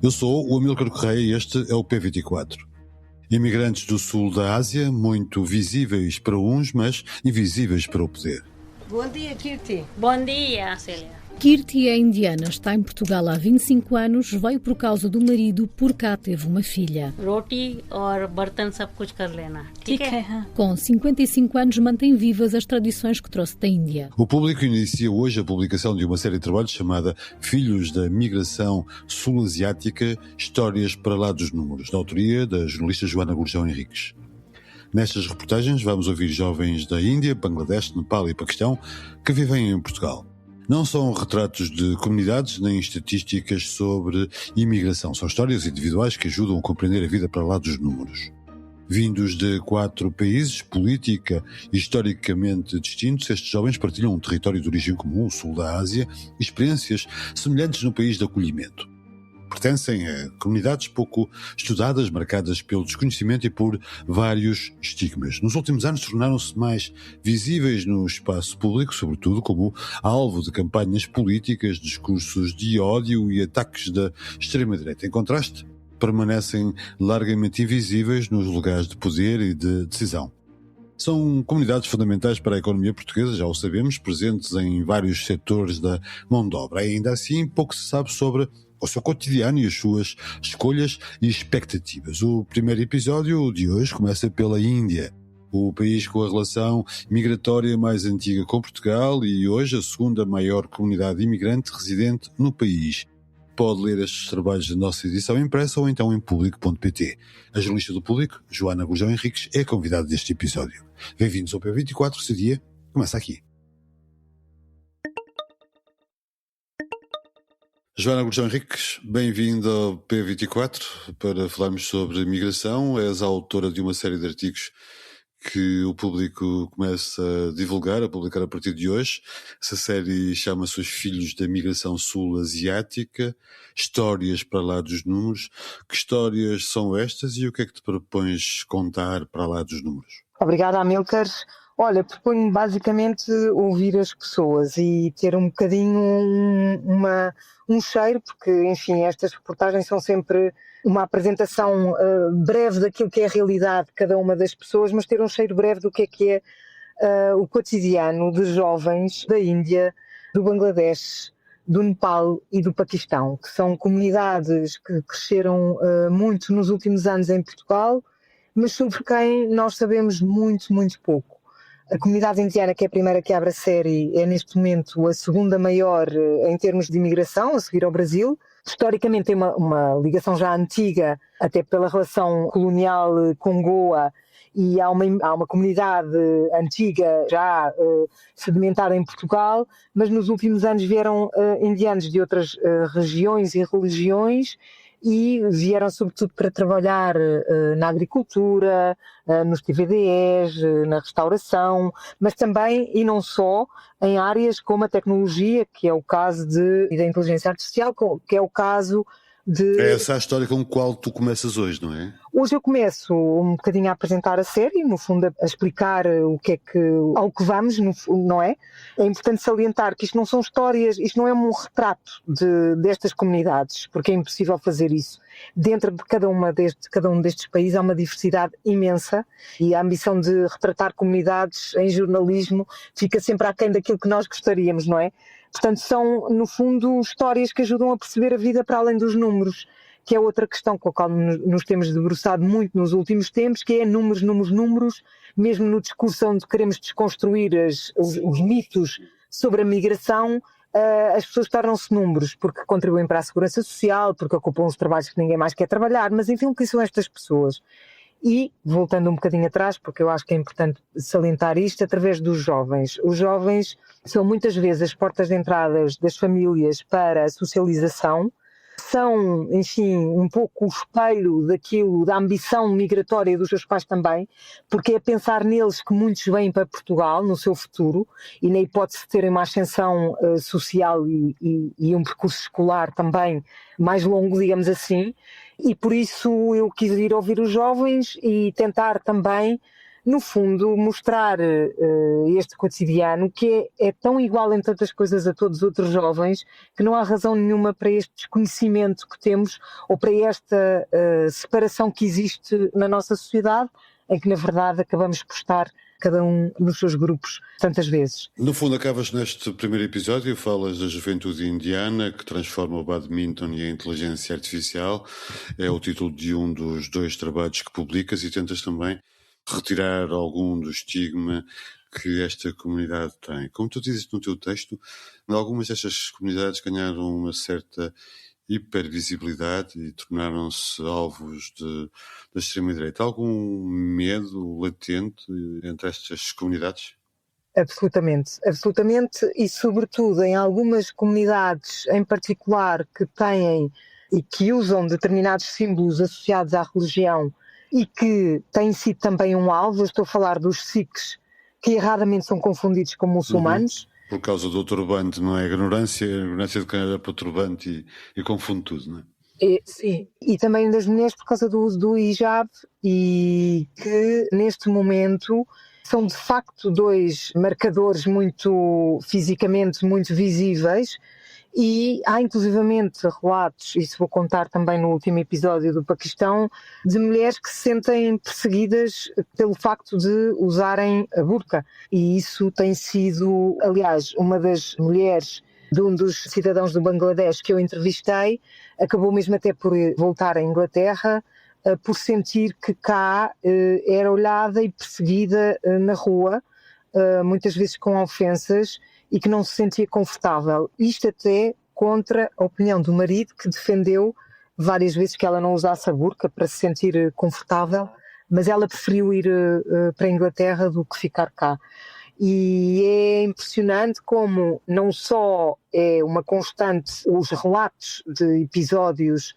Eu sou o Amílcar Correia e este é o P24. Imigrantes do sul da Ásia, muito visíveis para uns, mas invisíveis para o poder. Bom dia, Kirti. Bom dia, Célia. Kirti é indiana, está em Portugal há 25 anos, veio por causa do marido, por cá teve uma filha. Roti और बर्तन सब कुछ कर लेना. ठीक है? Com 55 anos mantém vivas as tradições que trouxe da Índia. O público inicia hoje a publicação de uma série de trabalhos chamada Filhos da Migração Sul-Asiática, Histórias para lá dos Números, da autoria da jornalista Joana Gurjão Henriques. Nestas reportagens vamos ouvir jovens da Índia, Bangladesh, Nepal e Paquistão que vivem em Portugal. Não são retratos de comunidades nem estatísticas sobre imigração. São histórias individuais que ajudam a compreender a vida para lá dos números. Vindos de 4 países, política e historicamente distintos, estes jovens partilham um território de origem comum, o sul da Ásia, e experiências semelhantes no país de acolhimento. Pertencem a comunidades pouco estudadas, marcadas pelo desconhecimento e por vários estigmas. Nos últimos anos tornaram-se mais visíveis no espaço público, sobretudo como alvo de campanhas políticas, discursos de ódio e ataques da extrema-direita. Em contraste, permanecem largamente invisíveis nos lugares de poder e de decisão. São comunidades fundamentais para a economia portuguesa, já o sabemos, presentes em vários setores da mão de obra. Ainda assim, pouco se sabe sobre o seu cotidiano e as suas escolhas e expectativas. O primeiro episódio de hoje começa pela Índia, o país com a relação migratória mais antiga com Portugal e hoje a segunda maior comunidade imigrante residente no país. Pode ler estes trabalhos da nossa edição impressa ou então em público.pt. A jornalista do Público, Joana Gurjão Henriques, é a convidada deste episódio. Bem-vindos ao P24, seu dia começa aqui. Joana Gurjão Henriques, bem-vinda ao P24 para falarmos sobre migração. És a autora de uma série de artigos que o Público começa a divulgar, a publicar a partir de hoje. Essa série chama-se Os Filhos da Migração Sul-Asiática, Histórias para lá dos Números. Que histórias são estas e o que é que te propões contar para lá dos números? Obrigada, Amílcar. Olha, proponho basicamente ouvir as pessoas e ter um bocadinho um cheiro, porque, enfim, estas reportagens são sempre uma apresentação breve daquilo que é a realidade de cada uma das pessoas, mas ter um cheiro breve do que é o cotidiano de jovens da Índia, do Bangladesh, do Nepal e do Paquistão, que são comunidades que cresceram muito nos últimos anos em Portugal, mas sobre quem nós sabemos muito, muito pouco. A comunidade indiana, que é a primeira que abre a série, é neste momento a segunda maior em termos de imigração, a seguir ao Brasil. Historicamente tem uma ligação já antiga, até pela relação colonial com Goa, e há uma comunidade antiga já sedimentada em Portugal, mas nos últimos anos vieram indianos de outras regiões e religiões, e vieram sobretudo para trabalhar na agricultura, nos TVDEs, na restauração, mas também, e não só, em áreas como a tecnologia, que é o caso da inteligência artificial, que é o caso de... É essa a história com a qual tu começas hoje, não é? Hoje eu começo um bocadinho a apresentar a série, no fundo a explicar ao que vamos, não é? É importante salientar que isto não são histórias, isto não é um retrato destas comunidades, porque é impossível fazer isso. Dentro de cada um destes países há uma diversidade imensa e a ambição de retratar comunidades em jornalismo fica sempre aquém daquilo que nós gostaríamos, não é? Portanto, são, no fundo, histórias que ajudam a perceber a vida para além dos números, que é outra questão com a qual nos temos debruçado muito nos últimos tempos, que é números, mesmo no discurso onde queremos desconstruir os mitos sobre a migração, as pessoas tornam-se números, porque contribuem para a segurança social, porque ocupam os trabalhos que ninguém mais quer trabalhar, mas enfim, o que são estas pessoas? E, voltando um bocadinho atrás, porque eu acho que é importante salientar isto, através dos jovens. Os jovens são muitas vezes as portas de entrada das famílias para a socialização, são, enfim, um pouco o espelho da ambição migratória dos seus pais também, porque é pensar neles que muitos vêm para Portugal, no seu futuro, e na hipótese de terem uma ascensão social e um percurso escolar também mais longo, digamos assim, e por isso eu quis ir ouvir os jovens e tentar também no fundo, mostrar este cotidiano que é tão igual em tantas coisas a todos os outros jovens que não há razão nenhuma para este desconhecimento que temos ou para esta separação que existe na nossa sociedade, em que, na verdade, acabamos por estar cada um nos seus grupos tantas vezes. No fundo, acabas neste primeiro episódio, falas da juventude indiana que transforma o badminton e a inteligência artificial. É o título de um dos 2 trabalhos que publicas e tentas também retirar algum do estigma que esta comunidade tem. Como tu dizes no teu texto, algumas destas comunidades ganharam uma certa hipervisibilidade e tornaram-se alvos da extrema-direita. Há algum medo latente entre estas comunidades? Absolutamente, absolutamente, e sobretudo em algumas comunidades em particular que têm e que usam determinados símbolos associados à religião e que têm sido também um alvo. Eu estou a falar dos sikhs, que erradamente são confundidos com muçulmanos. Por causa do turbante, não é? A ignorância de quem olha para o turbante e confunde tudo, não é? Sim, e também das mulheres por causa do uso do hijab, e que neste momento são de facto 2 marcadores muito fisicamente muito visíveis. E há inclusivamente relatos, isso vou contar também no último episódio do Paquistão, de mulheres que se sentem perseguidas pelo facto de usarem a burca. E isso tem sido, aliás, uma das mulheres de um dos cidadãos do Bangladesh que eu entrevistei, acabou mesmo até por voltar à Inglaterra, por sentir que cá era olhada e perseguida na rua, muitas vezes com ofensas, e que não se sentia confortável. Isto até contra a opinião do marido, que defendeu várias vezes que ela não usasse a burca para se sentir confortável, mas ela preferiu ir para a Inglaterra do que ficar cá. E é impressionante como não só é uma constante os relatos de episódios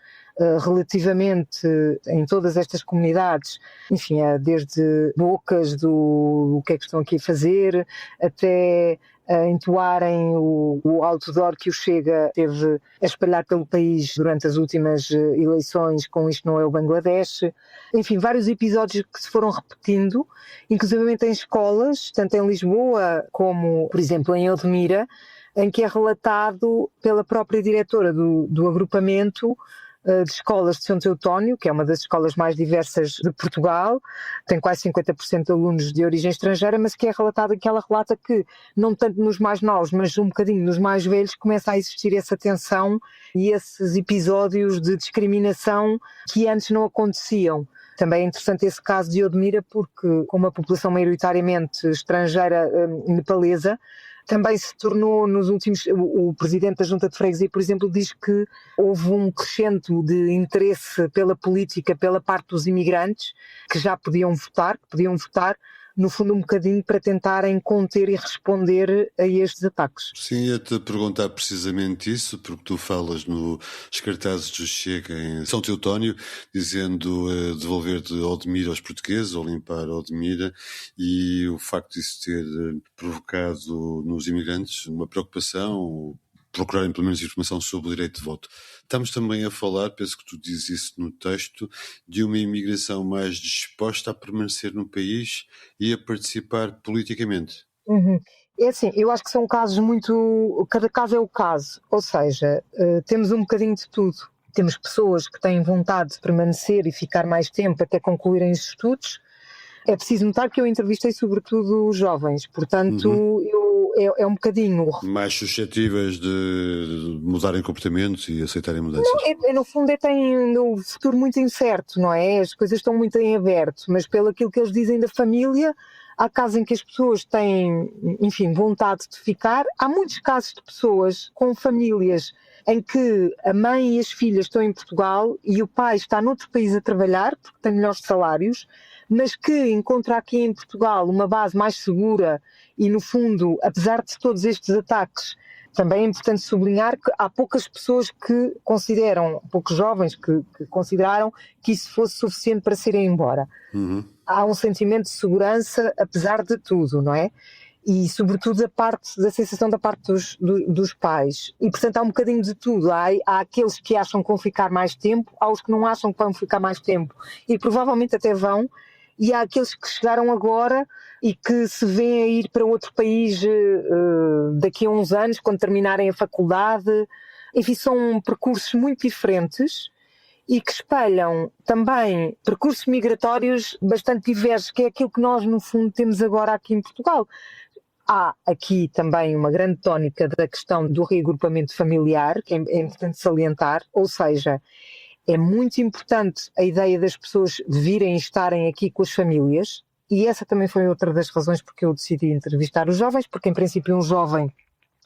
relativamente em todas estas comunidades, enfim, desde bocas do que é que estão aqui a fazer, até a entoarem o outdoor que o Chega teve a espalhar pelo país durante as últimas eleições com Isto Não É o Bangladesh. Enfim, vários episódios que se foram repetindo, inclusive em escolas, tanto em Lisboa como, por exemplo, em Odmira, em que é relatado pela própria diretora do agrupamento de escolas de São Teutónio, que é uma das escolas mais diversas de Portugal, tem quase 50% de alunos de origem estrangeira, mas que é relatado, que ela relata que, não tanto nos mais novos, mas um bocadinho nos mais velhos, começa a existir essa tensão e esses episódios de discriminação que antes não aconteciam. Também é interessante esse caso de Odmira, porque, com uma população maioritariamente estrangeira nepalesa, também se tornou nos últimos... O presidente da Junta de Freguesia, por exemplo, diz que houve um crescente de interesse pela política pela parte dos imigrantes, que já podiam votar, no fundo um bocadinho para tentarem conter e responder a estes ataques. Sim, ia-te perguntar precisamente isso, porque tu falas nos cartazes do Chega em São Teutónio, dizendo devolver de Odmira aos portugueses, ou limpar Odmira, e o facto disso ter provocado nos imigrantes uma preocupação, procurarem pelo menos informação sobre o direito de voto. Estamos também a falar, penso que tu dizes isso no texto, de uma imigração mais disposta a permanecer no país e a participar politicamente. Uhum. É assim, eu acho que são casos muito... Cada caso é o caso, ou seja, temos um bocadinho de tudo. Temos pessoas que têm vontade de permanecer e ficar mais tempo até concluírem os estudos. É preciso notar que eu entrevistei sobretudo jovens, portanto é um bocadinho... Mais suscetíveis de mudarem comportamentos e aceitarem mudanças. Não, no fundo tem um futuro muito incerto, não é? As coisas estão muito em aberto, mas pelo aquilo que eles dizem da família, há casos em que as pessoas têm, enfim, vontade de ficar. Há muitos casos de pessoas com famílias em que a mãe e as filhas estão em Portugal e o pai está noutro país a trabalhar, porque tem melhores salários, mas que encontra aqui em Portugal uma base mais segura e, no fundo, apesar de todos estes ataques, também é importante sublinhar que há poucas pessoas que consideram, poucos jovens que consideraram que isso fosse suficiente para se irem embora. Há um sentimento de segurança, apesar de tudo, não é? E, sobretudo, da sensação da parte dos pais. E, portanto, há um bocadinho de tudo. Há aqueles que acham que vão ficar mais tempo, há os que não acham que vão ficar mais tempo. E, provavelmente, até vão. e há aqueles que chegaram agora e que se vêem a ir para outro país daqui a uns anos, quando terminarem a faculdade. Enfim, são percursos muito diferentes e que espelham também percursos migratórios bastante diversos, que é aquilo que nós, no fundo, temos agora aqui em Portugal. Há aqui também uma grande tónica da questão do reagrupamento familiar, que é importante salientar, ou seja, é muito importante a ideia das pessoas virem e estarem aqui com as famílias, e essa também foi outra das razões porque eu decidi entrevistar os jovens, porque em princípio um jovem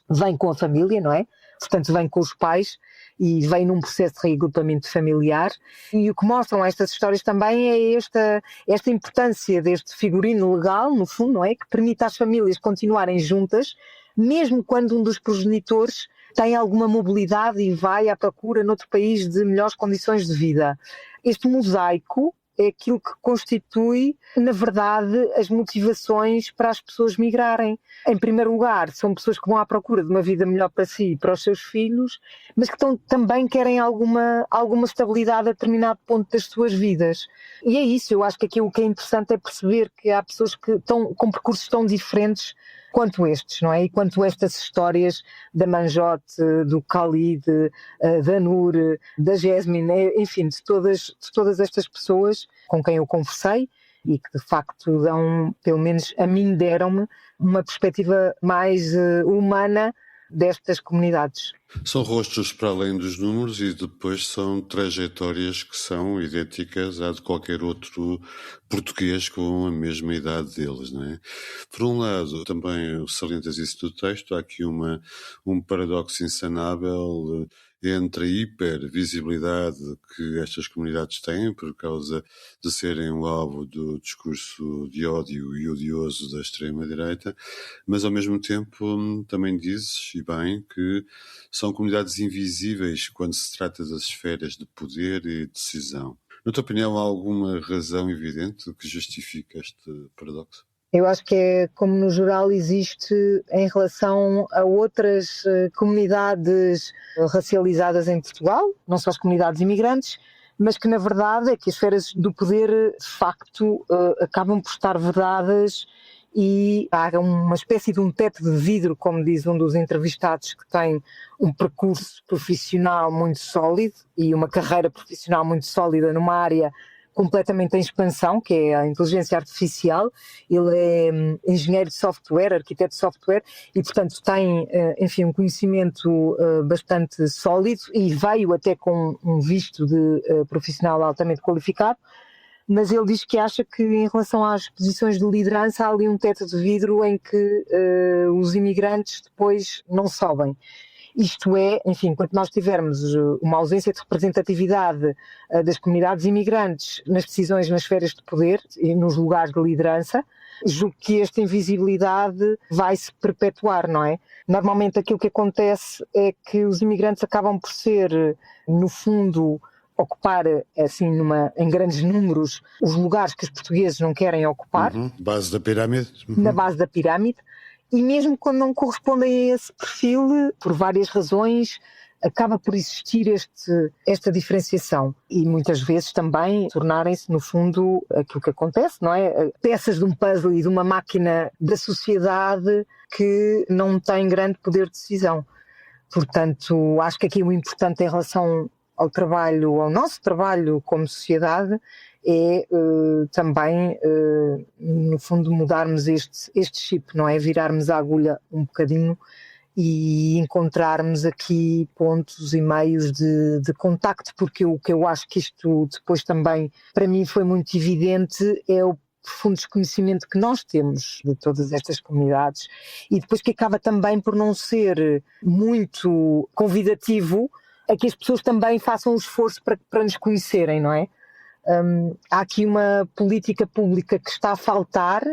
vem com a família, não é? Portanto, vem com os pais e vem num processo de reagrupamento familiar. E o que mostram estas histórias também é esta importância deste figurino legal, no fundo, não é? Que permite às famílias continuarem juntas, mesmo quando um dos progenitores tem alguma mobilidade e vai à procura noutro país de melhores condições de vida. Este mosaico é aquilo que constitui, na verdade, as motivações para as pessoas migrarem. Em primeiro lugar, são pessoas que vão à procura de uma vida melhor para si e para os seus filhos, mas que também querem alguma estabilidade a determinado ponto das suas vidas. E é isso, eu acho que aqui o que é interessante é perceber que há pessoas que estão com percursos tão diferentes quanto estes, não é? E quanto estas histórias da Manjote, do Khalid, da Nur, da Jasmine, enfim, de todas estas pessoas com quem eu conversei e que de facto dão, pelo menos a mim deram-me, uma perspectiva mais humana destas comunidades. São rostos para além dos números e depois são trajetórias que são idênticas à de qualquer outro português com a mesma idade deles, não é? Por um lado, também salientas isso do texto, há aqui um paradoxo insanável entre a hipervisibilidade que estas comunidades têm por causa de serem o alvo do discurso de ódio e odioso da extrema-direita, mas ao mesmo tempo também dizes, e bem, que são comunidades invisíveis quando se trata das esferas de poder e decisão. Na tua opinião, há alguma razão evidente que justifique este paradoxo? Eu acho que é como no geral existe em relação a outras comunidades racializadas em Portugal, não só as comunidades imigrantes, mas que na verdade é que as esferas do poder de facto acabam por estar vedadas e há uma espécie de um teto de vidro, como diz um dos entrevistados, que tem um percurso profissional muito sólido e uma carreira profissional muito sólida numa área completamente em expansão, que é a inteligência artificial. Ele é engenheiro de software, arquiteto de software e, portanto, tem, enfim, um conhecimento bastante sólido e veio até com um visto de profissional altamente qualificado, mas ele diz que acha que em relação às posições de liderança há ali um teto de vidro em que os imigrantes depois não sobem. Isto é, enfim, enquanto nós tivermos uma ausência de representatividade das comunidades imigrantes nas decisões nas esferas de poder e nos lugares de liderança, julgo que esta invisibilidade vai se perpetuar, não é? Normalmente aquilo que acontece é que os imigrantes acabam por ser, no fundo, ocupar assim em grandes números os lugares que os portugueses não querem ocupar. Base da pirâmide. Na base da pirâmide. E mesmo quando não correspondem a esse perfil, por várias razões, acaba por existir esta diferenciação. E muitas vezes também tornarem-se, no fundo, aquilo que acontece, não é? Peças de um puzzle e de uma máquina da sociedade que não tem grande poder de decisão. Portanto, acho que aqui o importante em relação ao trabalho, ao nosso trabalho como sociedade, é também, no fundo, mudarmos este chip, não é? Virarmos a agulha um bocadinho e encontrarmos aqui pontos e meios de contacto, porque o que eu acho que isto depois também, para mim, foi muito evidente, é o profundo desconhecimento que nós temos de todas estas comunidades e depois que acaba também por não ser muito convidativo a que as pessoas também façam um esforço para nos conhecerem, não é? Há aqui uma política pública que está a faltar,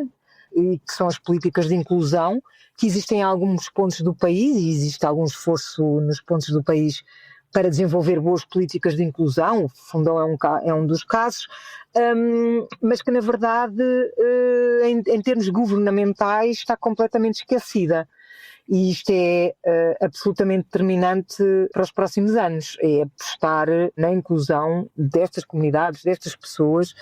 e que são as políticas de inclusão, que existem em alguns pontos do país, e existe algum esforço nos pontos do país para desenvolver boas políticas de inclusão, o Fundão é um dos casos, mas que na verdade, em termos governamentais, está completamente esquecida. e isto é absolutamente determinante para os próximos anos, é apostar na inclusão destas comunidades, destas pessoas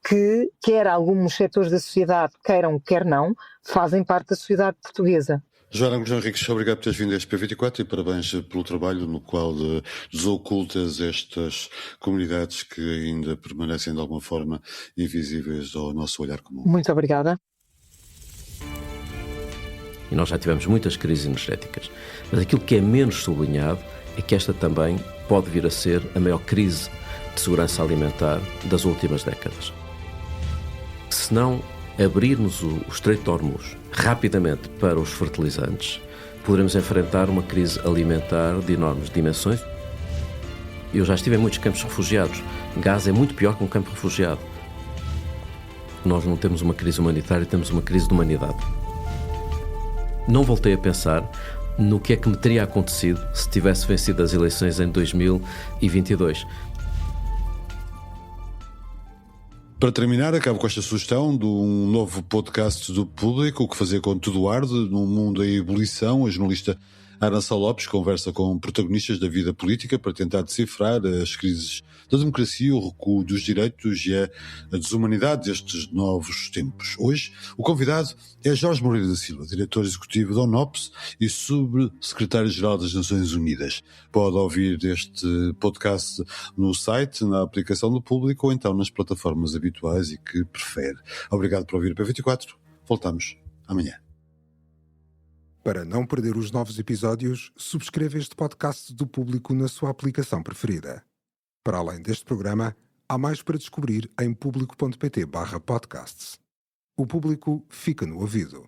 que, quer alguns setores da sociedade queiram, quer não, fazem parte da sociedade portuguesa. Joana Gurjão Henriques, obrigado por teres vindo a este P24 e parabéns pelo trabalho no qual desocultas estas comunidades que ainda permanecem de alguma forma invisíveis ao nosso olhar comum. Muito obrigada. E nós já tivemos muitas crises energéticas, mas aquilo que é menos sublinhado é que esta também pode vir a ser a maior crise de segurança alimentar das últimas décadas. Se não abrirmos o Estreito de Hormuz rapidamente para os fertilizantes, poderemos enfrentar uma crise alimentar de enormes dimensões. Eu já estive em muitos campos refugiados. Gaza é muito pior que um campo refugiado. Nós não temos uma crise humanitária, temos uma crise de humanidade. Não voltei a pensar no que é que me teria acontecido se tivesse vencido as eleições em 2022. Para terminar, acabo com esta sugestão de um novo podcast do Público, O que Fazer com Eduardo, num mundo em ebulição. A jornalista Arança Lopes conversa com protagonistas da vida política para tentar decifrar as crises da democracia, o recuo dos direitos e a desumanidade destes novos tempos. Hoje, o convidado é Jorge Moreira da Silva, diretor executivo da ONOPS e subsecretário-geral das Nações Unidas. Pode ouvir este podcast no site, na aplicação do Público ou então nas plataformas habituais e que prefere. Obrigado por ouvir o P24. Voltamos amanhã. Para não perder os novos episódios, subscreva este podcast do Público na sua aplicação preferida. Para além deste programa, há mais para descobrir em público.pt/podcasts. O Público fica no ouvido.